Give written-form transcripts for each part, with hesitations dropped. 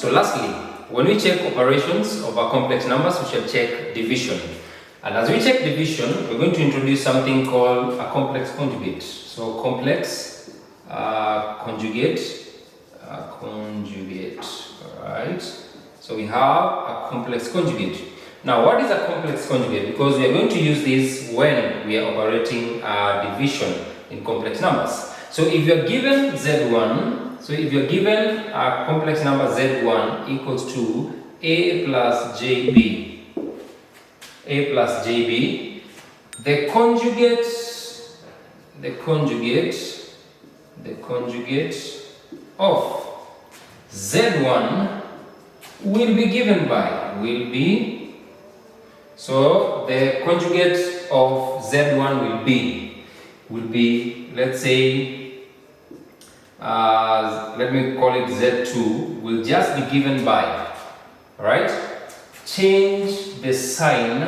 So lastly, when we check operations of our complex numbers, we shall check division. And as we check division, we're going to introduce something called a complex conjugate. So complex conjugate, alright? So we have a complex conjugate. Now what is a complex conjugate? Because we are going to use this when we are operating division in complex numbers. So if you are given Z1, so if you are given a complex number Z1 equals to A plus JB, the conjugate of Z1 will be given by, so the conjugate of Z1 will be, let's say, let me call it Z2, will just be given by, alright? Change the sign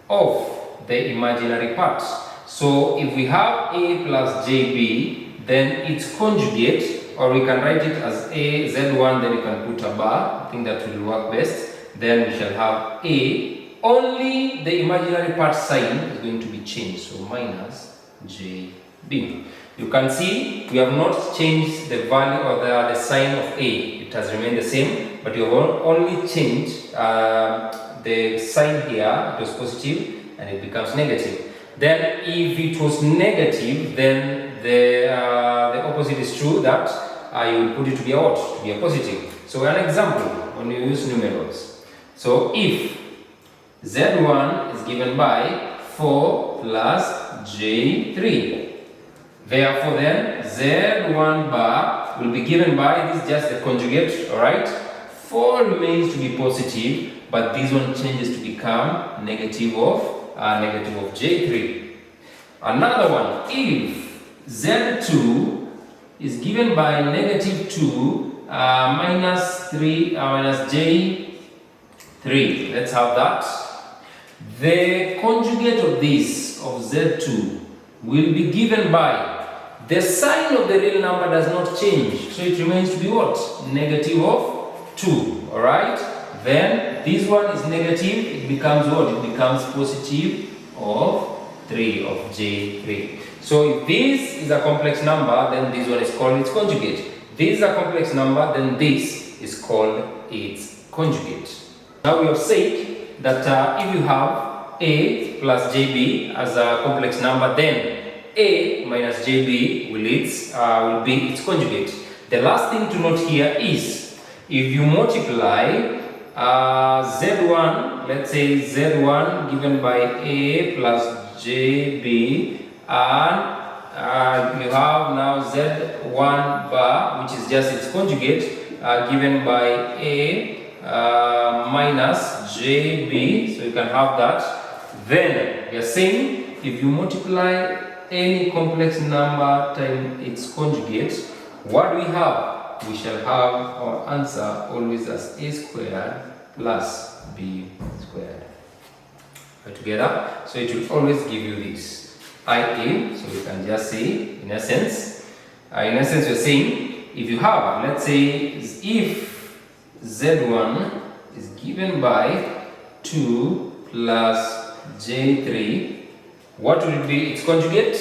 of the imaginary part. So if we have A plus JB, then its conjugate, or we can write it as A Z1, then you can put a bar. I think that will work best. Then we shall have A. Only the imaginary part sign is going to be changed. So minus JB. You can see we have not changed the value or the sign of A. It has remained the same, but you have only changed the sign here. It was positive and it becomes negative. Then if it was negative, then the opposite is true, that you will put it to be a what? To be a positive. So an example, when you use numerals. So if Z1 is given by 4 plus J3. Therefore then Z1 bar will be given by, this is just the conjugate, alright? 4 remains to be positive, but this one changes to become negative of J3. Another one, if Z2 is given by negative 2 minus J3, let's have that. The conjugate of this, of Z2, will be given by, the sign of the real number does not change, so it remains to be what? Negative of 2, alright? Then this one is negative, it becomes what? It becomes positive of 3, of J3. So if this is a complex number, then this one is called its conjugate. This is a complex number, then this is called its conjugate. Now we have said that if you have A plus JB as a complex number, then A minus JB will be its conjugate. The last thing to note here is, if you multiply Z1, let's say Z1 given by A plus JB, and you have now Z1 bar, which is just its conjugate, given by A minus JB, so you can have that. Then we are saying, if you multiply any complex number times its conjugate, what we have? We shall have our answer always as A squared plus B squared. Right, together, so it will always give you this IA. So you can just say, in essence, you're saying, if you have, let's say, if Z1 is given by 2 plus J3, what will be its conjugate?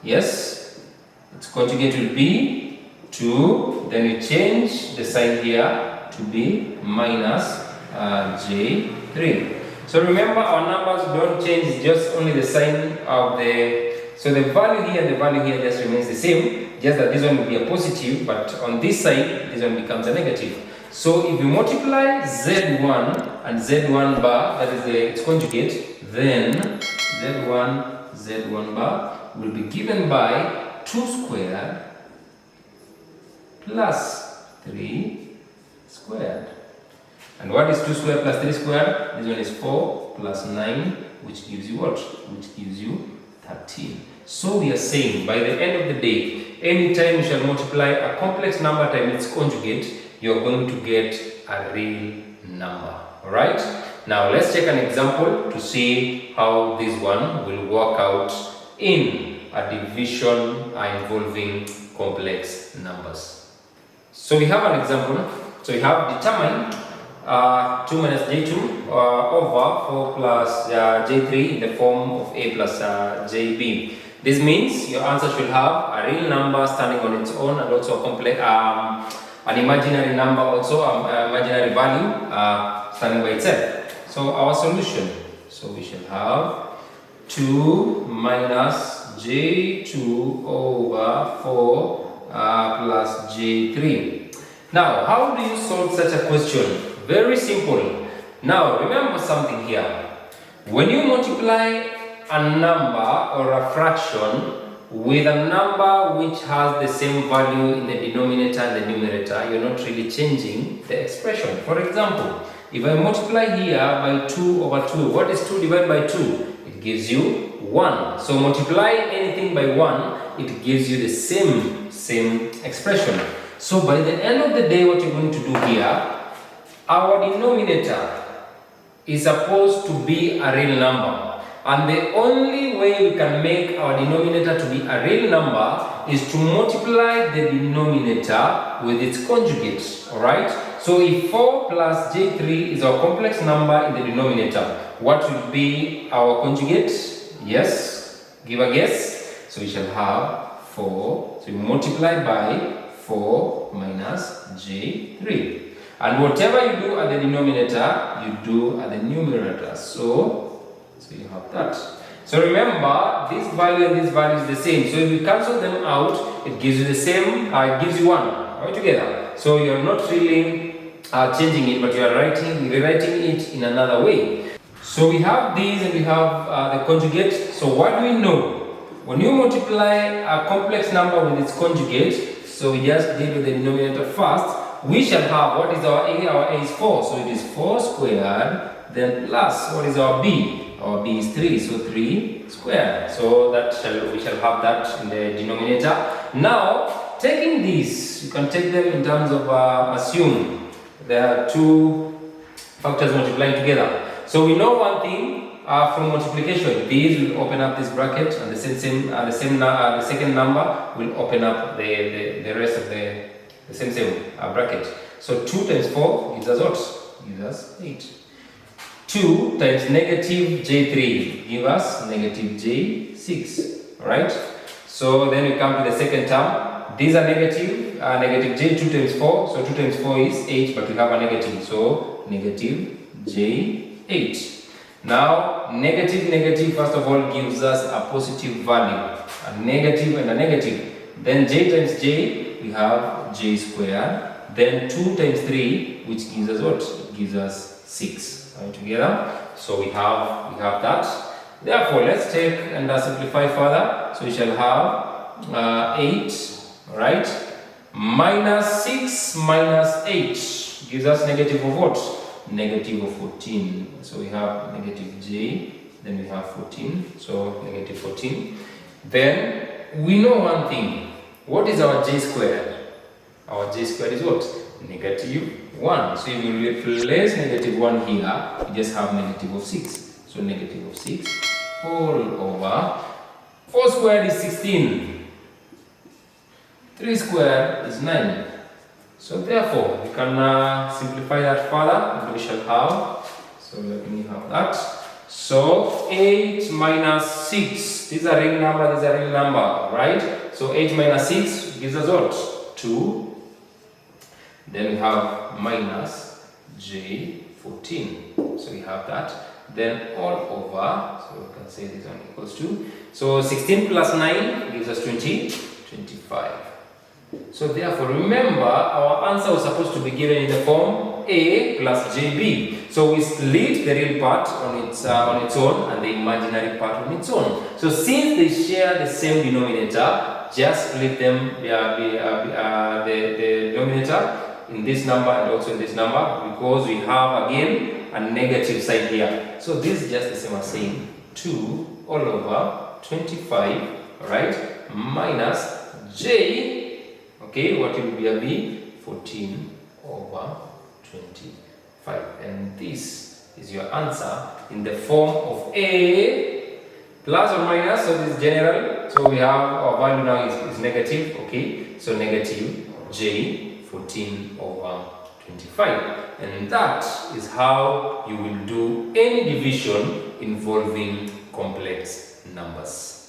Yes, its conjugate will be 2, then we change the sign here to be minus J3. So remember, our numbers don't change, it's just only the sign of the, so the value here and the value here just remains the same, just that this one will be a positive, but on this side, this one becomes a negative. So if you multiply Z1 and Z1 bar, that is its conjugate, then Z1 bar will be given by 2 squared plus 3 squared. And what is 2 squared plus 3 squared? This one is 4 plus 9, which gives you what? Which gives you 13. So we are saying, by the end of the day, anytime you shall multiply a complex number times its conjugate, you're going to get a real number. Alright? Now let's take an example to see how this one will work out in a division involving complex numbers. So we have an example. So you have determine 2 minus j2 over 4 plus j3 in the form of a plus jb. This means your answer should have a real number standing on its own and also a complex, an imaginary number, also imaginary value standing by itself. So our solution, so we shall have 2 minus j2 over 4 plus j3. Now, how do you solve such a question? Very simple. Now, remember something here. When you multiply a number or a fraction with a number which has the same value in the denominator and the numerator, you're not really changing the expression. For example, if I multiply here by 2 over 2, what is 2 divided by 2? It gives you 1. So multiply anything by 1, it gives you the same expression. So by the end of the day, what you're going to do here, our denominator is supposed to be a real number. And the only way we can make our denominator to be a real number is to multiply the denominator with its conjugate. Alright? So if 4 plus j3 is our complex number in the denominator, what will be our conjugate? Yes? Give a guess. So we shall have 4. So we multiply by 4 minus j3. And whatever you do at the denominator, you do at the numerator. So you have that. So remember, this value and this value is the same. So if you cancel them out, it gives you the same, it gives you 1 right together. So you're not really changing it, but you are rewriting it in another way. So we have these and we have the conjugate. So what do we know? When you multiply a complex number with its conjugate, so we just deal with the denominator first, we shall have, what is our a? Our a is 4, so it is 4 squared, then plus, what is our b? Our b is 3, so 3 squared. So we shall have that in the denominator. Now, taking these, you can take them in terms of assume there are two factors multiplying together. So we know one thing from multiplication. These will open up this bracket, and the second number will open up the rest of the same bracket. So 2 times 4 gives us what? Gives us 8. 2 times negative j3 give us negative j6. Alright? So then we come to the second term. These are negative j2 times 4. So 2 times 4 is 8, but we have a negative. So negative j8. Now, negative first of all gives us a positive value. A negative and a negative. Then j times j, we have j squared. Then 2 times 3, which gives us what? It gives us 6. Right, together. So we have that. Therefore, let's take and simplify further. So we shall have 8, right? Minus 6 minus 8 gives us negative of what? Negative of 14. So we have negative j, then we have 14. So negative 14. Then we know one thing. What is our j squared? Our j squared is what? Negative 1. So if you replace negative 1 here, you just have negative of 6. So negative of 6 all over 4 squared is 16. 3 squared is 9. So therefore, we can simplify that further, and we shall have, so let me have that. So 8 minus 6, these are real number, right? So 8 minus 6 gives us what? 2. Then we have minus j14. So we have that. Then all over, so we can say this one equals 2. So 16 plus 9 gives us 25. So therefore, remember, our answer was supposed to be given in the form a plus jb. So we split the real part on its own and the imaginary part on its own. So since they share the same denominator, just split them the denominator in this number and also in this number, because we have again a negative sign here. So this is just the same as saying 2 all over 25, right, minus j, okay, what will be a b? 14 over 25. And this is your answer in the form of a plus or minus. So this is general. So we have our value now is negative, okay, so negative j 14 over 25. And that is how you will do any division involving complex numbers.